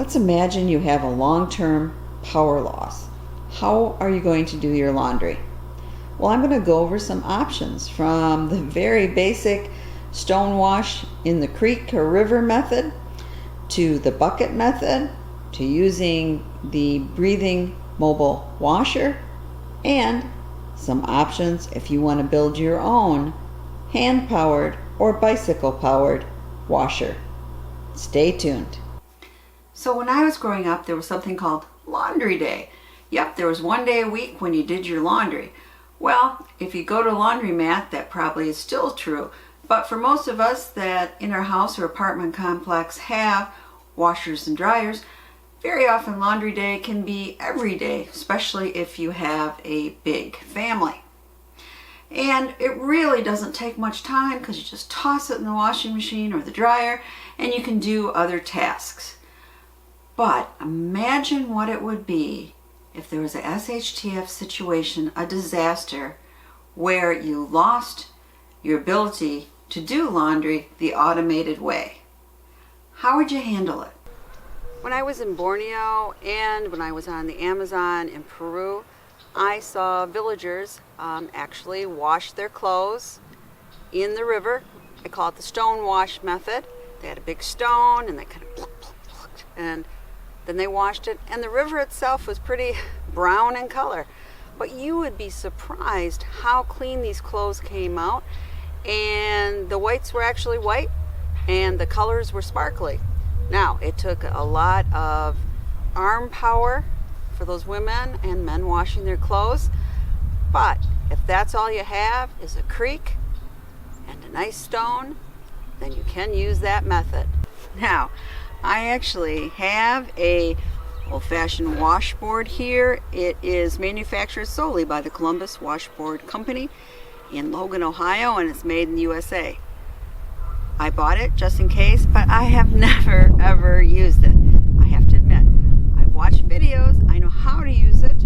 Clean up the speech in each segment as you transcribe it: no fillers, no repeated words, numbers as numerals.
Let's imagine you have a long-term power loss. How are you going to do your laundry? Well, I'm going to go over some options, from the very basic stone wash in the creek or river method, to the bucket method, to using the breathing mobile washer, and some options if you want to build your own hand-powered or bicycle-powered washer. Stay tuned. So when I was growing up, there was something called Laundry Day. Yep, there was one day a week when you did your laundry. Well, if you go to laundromat, that probably is still true. But for most of us that in our house or apartment complex have washers and dryers, very often laundry day can be every day, especially if you have a big family. And it really doesn't take much time because you just toss it in the washing machine or the dryer and you can do other tasks. But imagine what it would be if there was a SHTF situation, a disaster, where you lost your ability to do laundry the automated way. How would you handle it? When I was in Borneo and when I was on the Amazon in Peru, I saw villagers actually wash their clothes in the river. I call it the stone wash method. They had a big stone and they kind of pluck, pluck, pluck, and then they washed it, and the river itself was pretty brown in color. But you would be surprised how clean these clothes came out, and the whites were actually white and the colors were sparkly. Now, it took a lot of arm power for those women and men washing their clothes, but if that's all you have is a creek and a nice stone, then you can use that method. Now, I actually have a old-fashioned washboard here. It is manufactured solely by the Columbus Washboard Company in Logan, Ohio, and it's made in the USA. I bought it just in case, but I have never ever used it. I have to admit, I've watched videos, I know how to use it,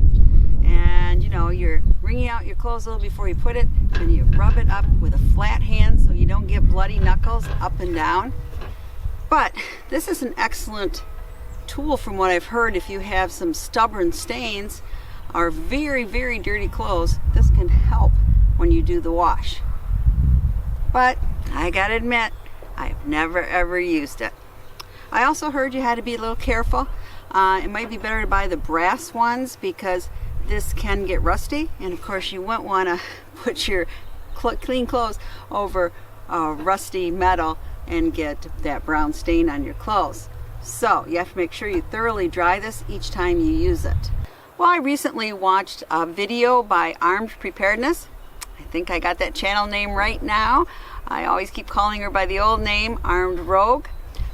and you know, you're wringing out your clothes a little before you put it, and you rub it up with a flat hand so you don't get bloody knuckles up and down. But this is an excellent tool from what I've heard if you have some stubborn stains or very, very dirty clothes. This can help when you do the wash. But I gotta admit, I've never ever used it. I also heard you had to be a little careful. It might be better to buy the brass ones because this can get rusty, and of course you wouldn't want to put your clean clothes over rusty metal and get that brown stain on your clothes. So you have to make sure you thoroughly dry this each time you use it. Well, I recently watched a video by Armed Preparedness. I think I got that channel name right now. I always keep calling her by the old name, Armed Rogue.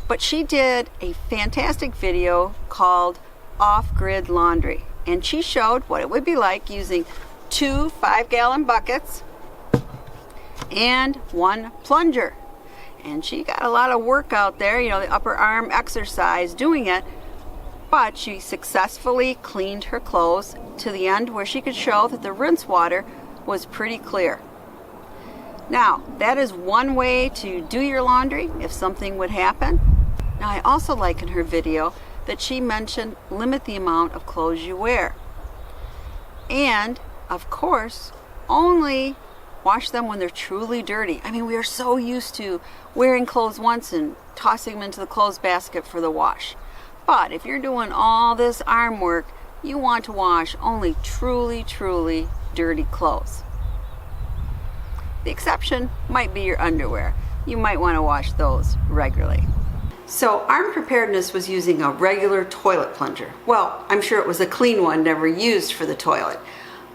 But she did a fantastic video called OffGrid Laundry. And she showed what it would be like using 2 5-gallon buckets and 1 plunger. And she got a lot of work out there, you know, the upper arm exercise doing it, but she successfully cleaned her clothes to the end where she could show that the rinse water was pretty clear. Now, that is one way to do your laundry if something would happen. Now, I also like in her video that she mentioned limit the amount of clothes you wear. And, of course, only wash them when they're truly dirty. I mean, we are so used to wearing clothes once and tossing them into the clothes basket for the wash. But if you're doing all this arm work, you want to wash only truly, truly dirty clothes. The exception might be your underwear. You might want to wash those regularly. So Armed Preparedness was using a regular toilet plunger. Well, I'm sure it was a clean one, never used for the toilet.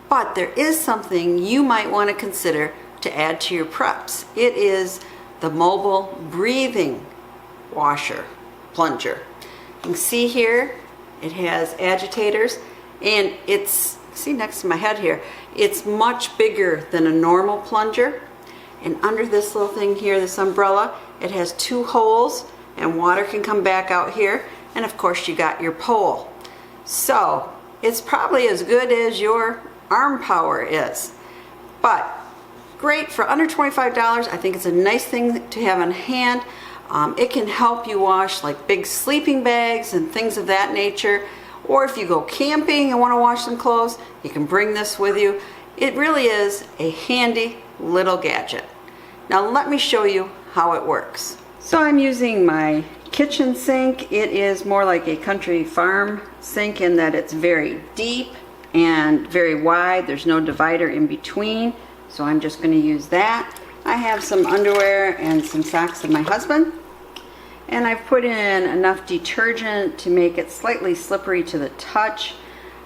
But there is something you might want to consider to add to your preps. It is the mobile breathing washer plunger. You can see here it has agitators, and it's, see next to my head here, it's much bigger than a normal plunger. And under this little thing here, this umbrella, it has 2 holes and water can come back out here. And of course you got your pole. So it's probably as good as your arm power is. But great for under $25. I think it's a nice thing to have on hand. It can help you wash like big sleeping bags and things of that nature. Or if you go camping and want to wash some clothes, you can bring this with you. It really is a handy little gadget. Now let me show you how it works. So I'm using my kitchen sink. It is more like a country farm sink in that it's very deep and very wide. There's no divider in between. So I'm just going to use that. I have some underwear and some socks of my husband. And I've put in enough detergent to make it slightly slippery to the touch.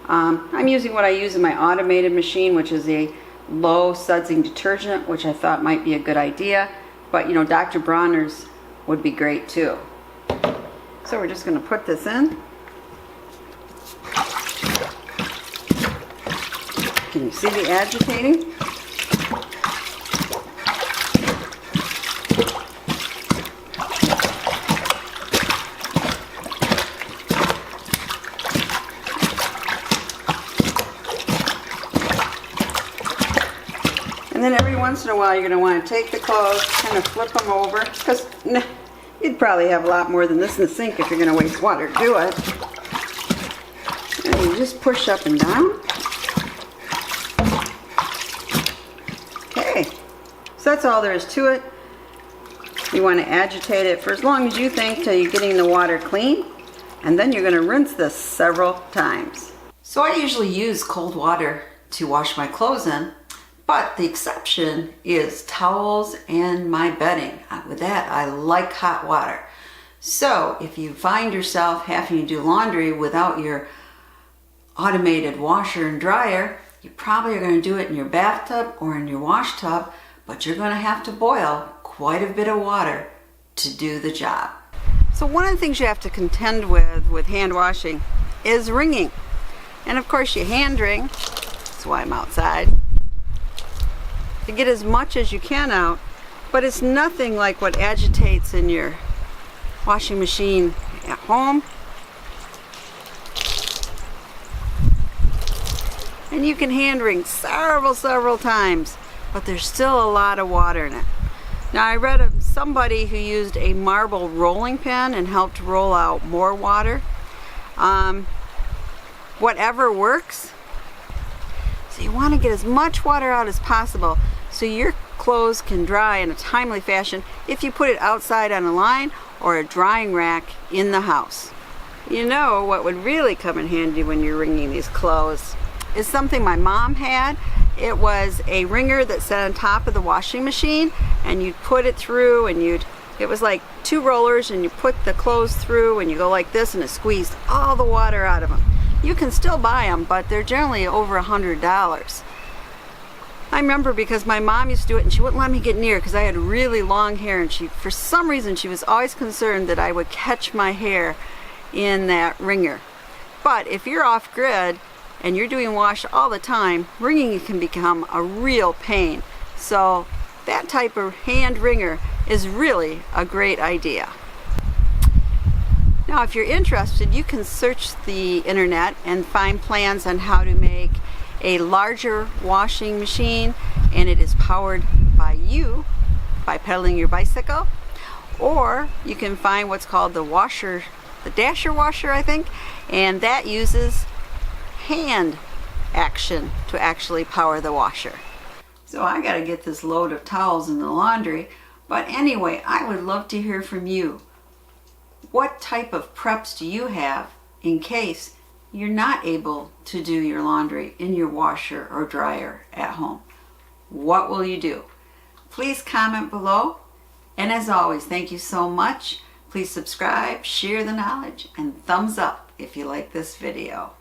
I'm using what I use in my automated machine, which is a low sudsing detergent, which I thought might be a good idea. But you know, Dr. Bronner's would be great too. So we're just going to put this in. Can you see the agitating? And then every once in a while you're going to want to take the clothes, kind of flip them over, because you'd probably have a lot more than this in the sink if you're going to waste water to do it. And you just push up and down. Okay, so that's all there is to it. You want to agitate it for as long as you think till you're getting the water clean, and then you're going to rinse this several times. So I usually use cold water to wash my clothes in. But the exception is towels and my bedding. With that, I like hot water. So if you find yourself having to do laundry without your automated washer and dryer, you probably are going to do it in your bathtub or in your wash tub, but you're going to have to boil quite a bit of water to do the job. So one of the things you have to contend with hand washing is wringing. And of course you hand wring, that's why I'm outside, to get as much as you can out, but it's nothing like what agitates in your washing machine at home. And you can hand wring several times, but there's still a lot of water in it. Now I read of somebody who used a marble rolling pin and helped roll out more water. Whatever works. So you want to get as much water out as possible so your clothes can dry in a timely fashion if you put it outside on a line or a drying rack in the house. You know what would really come in handy when you're wringing these clothes is something my mom had. It was a wringer that sat on top of the washing machine, and you'd put it through, and it was like 2 rollers, and you put the clothes through and you go like this and it squeezed all the water out of them. You can still buy them, but they're generally over $100. I remember because my mom used to do it and she wouldn't let me get near because I had really long hair, and for some reason she was always concerned that I would catch my hair in that wringer. But if you're off grid and you're doing wash all the time, wringing can become a real pain. So that type of hand wringer is really a great idea. Now if you're interested, you can search the internet and find plans on how to make a larger washing machine, and it is powered by you by pedaling your bicycle, or you can find what's called the dasher washer, I think, and that uses hand action to actually power the washer. So I gotta get this load of towels in the laundry, but anyway, I would love to hear from you. What type of preps do you have in case you're not able to do your laundry in your washer or dryer at home? What will you do? Please comment below. And as always, thank you so much. Please subscribe, share the knowledge, and thumbs up if you like this video.